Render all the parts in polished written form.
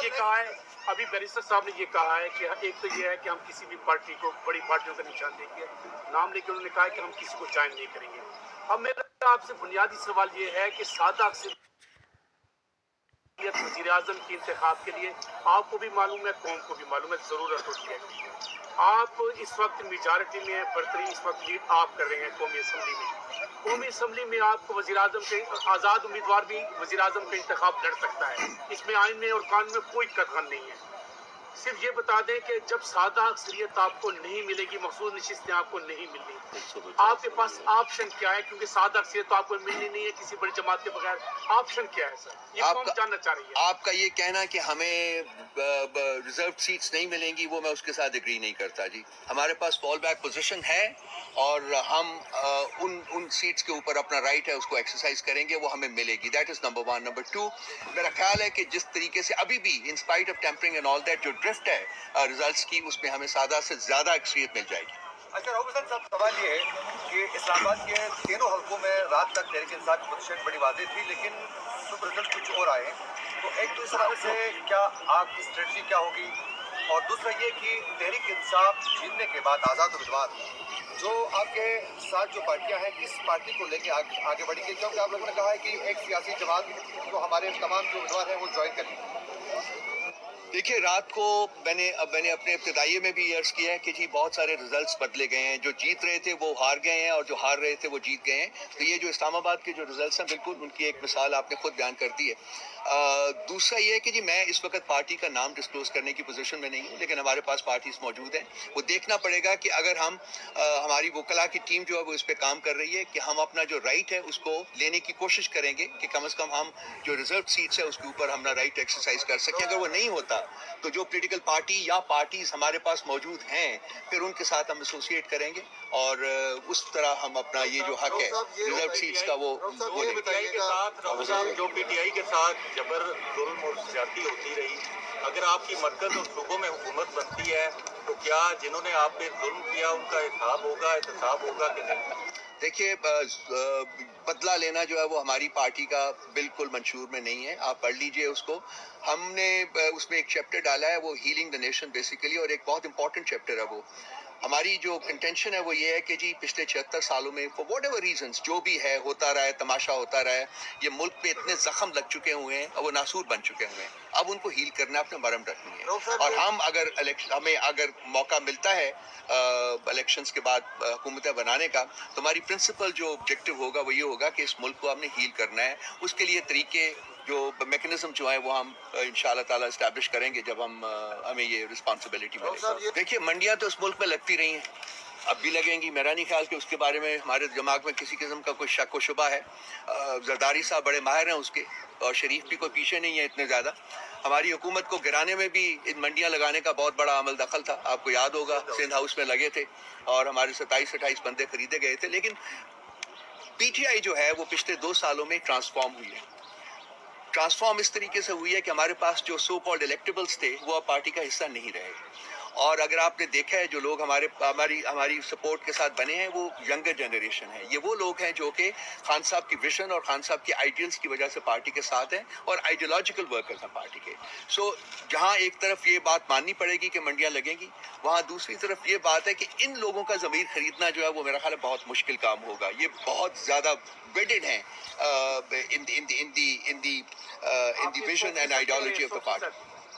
یہ کہا ہے, ابھی بیرسٹر صاحب نے یہ کہا ہے کہ ایک تو یہ ہے کہ ہم کسی بھی پارٹی کو, بڑی پارٹیوں کا نشان دے کے نام لے کے انہوں نے کہا کہ ہم کسی کو جوائن نہیں کریں گے. اب میرا آپ سے بنیادی سوال یہ ہے کہ سادہ اکثریت وزیر اعظم کے انتخاب کے لیے آپ کو بھی معلوم ہے, قوم کو بھی معلوم ہے, ضرورت ہوتی ہے. آپ اس وقت میجارٹی میں ہیں, برتری اس وقت لیڈ آپ کر رہے ہیں قومی اسمبلی میں. قومی اسمبلی میں آپ کو وزیر اعظم کے آزاد امیدوار بھی وزیر اعظم کا انتخاب لڑ سکتا ہے. اس میں آئین میں اور قانون میں کوئی قطغن نہیں ہے. صرف یہ بتا دیں کہ جب سادہ اکثریت آپ کو نہیں ملے گی, مخصوص نشستیں آپ کو نہیں ملنی, آپ کے پاس آپشن کیا ہے؟ کیونکہ سادہ اکثریت تو آپ کو ملنی نہیں ہے کسی بڑی جماعت کے بغیر. آپشن کیا ہے سر, یہ قوم جاننا چاہ رہی ہے. آپ کا یہ کہنا کہ ہمیں ریزرو سیٹس نہیں ملیں گی, وہ میں اس کے ساتھ اگری نہیں کرتا جی. ہمارے پاس فال بیک پوزیشن ہے اور ہم ان سیٹس کے اوپر اپنا رائٹ ہے اس کو ایکسرسائز کریں گے, وہ ہمیں ملے گی. That is number one. Number two, میرا خیال ہے کہ جس طریقے سے ابھی بھی in spite of tampering and all that جو ڈرفٹ ہے ریزلٹس کی, اس میں ہمیں زیادہ سے زیادہ اکثریت مل جائے گی. اچھا راہل حسین صاحب, سوال یہ ہے کہ اسلام آباد کے تینوں حلقوں میں رات تک تحریک انصاف کی پوزیشن بڑی واضح تھی, لیکن صبح رزلٹ کچھ اور آئے. تو ایک تو اس حوالے سے کیا آپ کی اسٹریٹجی کیا ہوگی, اور دوسرا یہ کہ تحریک انصاف جیتنے کے بعد آزاد امیدوار جو آپ کے ساتھ جو پارٹیاں ہیں, کس پارٹی کو لے کے آگے بڑھی گئی؟ کیونکہ آپ لوگوں نے کہا ہے کہ ایک سیاسی جماعت کو ہمارے تمام جو امیدوار ہیں وہ جوائن کریں. دیکھیے, رات کو میں نے اپنے ابتدائیے میں بھی عرض کیا ہے کہ جی بہت سارے ریزلٹس بدلے گئے ہیں. جو جیت رہے تھے وہ ہار گئے ہیں, اور جو ہار رہے تھے وہ جیت گئے ہیں. تو یہ جو اسلام آباد کے جو ریزلٹس ہیں, بالکل ان کی ایک مثال آپ نے خود بیان کر دی ہے. دوسرا یہ ہے کہ جی میں اس وقت پارٹی کا نام ڈسکلوز کرنے کی پوزیشن میں نہیں ہوں, لیکن ہمارے پاس پارٹیز موجود ہیں. وہ دیکھنا پڑے گا کہ اگر ہماری وکلاء کی ٹیم جو ہے وہ اس پہ کام کر رہی ہے کہ ہم اپنا جو رائٹ ہے اس کو لینے کی کوشش کریں گے کہ کم از کم ہم جو ریزرو سیٹس ہے اس کے اوپر ہمارا رائٹ ایکسرسائز کر سکیں. اگر وہ نہیں ہوتا تو جو پولیٹیکل پارٹی یا پارٹیز ہمارے پاس موجود ہیں, پھر ان کے ساتھ ہم ایسوسیٹ کریں گے, اور اس طرح ہم اپنا یہ جو حق ہے ریزرو سیٹس کا وہ جو پی ٹی آئی کے ساتھ جبر ظلم اور زیادتی ہوتی رہی, اگر آپ کی مرکز اور صوبوں میں حکومت بنتی ہے تو کیا جنہوں نے آپ پہ ظلم کیا ان کا حساب ہوگا, احتساب ہوگا کہ نہیں؟ دیکھیے, بدلہ لینا جو ہے وہ ہماری پارٹی کا بالکل منشور میں نہیں ہے. آپ پڑھ لیجئے اس کو. ہم نے اس میں ایک چیپٹر ڈالا ہے, وہ ہیلنگ دا نیشن بیسیکلی, اور ایک بہت امپورٹنٹ چیپٹر ہے وہ. ہماری جو کنٹینشن ہے وہ یہ ہے کہ جی پچھلے 76 سالوں میں فار واٹ ایور ریزنس جو بھی ہے ہوتا رہا ہے, تماشا ہوتا رہا ہے, یہ ملک پہ اتنے زخم لگ چکے ہوئے ہیں اور وہ ناسور بن چکے ہوئے ہیں. اب ان کو ہیل کرنا, اپنے مرم رکھنی ہے. اور ہم ہمیں اگر موقع ملتا ہے الیکشنز کے بعد حکومتیں بنانے کا, تو ہماری پرنسپل جو آبجیکٹو ہوگا وہ یہ ہوگا کہ اس ملک کو ہم نے ہیل کرنا ہے. اس کے لیے طریقے جو میکنزم جو ہیں وہ ہم انشاءاللہ تعالیٰ اسٹیبلش کریں گے جب ہمیں یہ رسپانسبلٹی ملے. دیکھیے, منڈیاں تو اس ملک میں لگتی رہی ہیں, اب بھی لگیں گی. میرا نہیں خیال کہ اس کے بارے میں ہمارے دماغ میں کسی قسم کا کوئی شک و شبہ ہے. زرداری صاحب بڑے ماہر ہیں اس کے, اور شریف بھی کوئی پیچھے نہیں ہے اتنے زیادہ. ہماری حکومت کو گرانے میں بھی ان منڈیاں لگانے کا بہت بڑا عمل دخل تھا. آپ کو یاد ہوگا سندھ ہاؤس میں لگے تھے اور ہمارے 27-28 بندے خریدے گئے تھے. لیکن پی ٹی آئی جو ہے وہ پچھلے 2 سالوں میں ٹرانسفارم ہوئی ہے. ٹرانسفارم اس طریقے سے ہوئی ہے کہ ہمارے پاس جو سو کالڈ الیکٹیبلز تھے وہ اب پارٹی کا حصہ نہیں رہے. اور اگر آپ نے دیکھا ہے جو لوگ ہماری سپورٹ کے ساتھ بنے ہیں وہ ینگر جنریشن ہے. یہ وہ لوگ ہیں جو کہ خان صاحب کی ویژن اور خان صاحب کی آئیڈیلز کی وجہ سے پارٹی کے ساتھ ہیں, اور آئیڈیولوجیکل ورکرز ہیں پارٹی کے. سو جہاں ایک طرف یہ بات ماننی پڑے گی کہ منڈیاں لگیں گی, وہاں دوسری طرف یہ بات ہے کہ ان لوگوں کا ضمیر خریدنا جو ہے وہ میرا خیال ہے بہت مشکل کام ہوگا. یہ بہت زیادہ ویڈڈ ہیں in the vision and ideology of the party.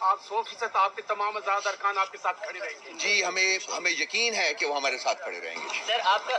آپ 100% آپ کے تمام آزاد ارکان آپ کے ساتھ کھڑے رہیں گے؟ جی, ہمیں یقین ہے کہ وہ ہمارے ساتھ کھڑے رہیں گے. سر آپ کا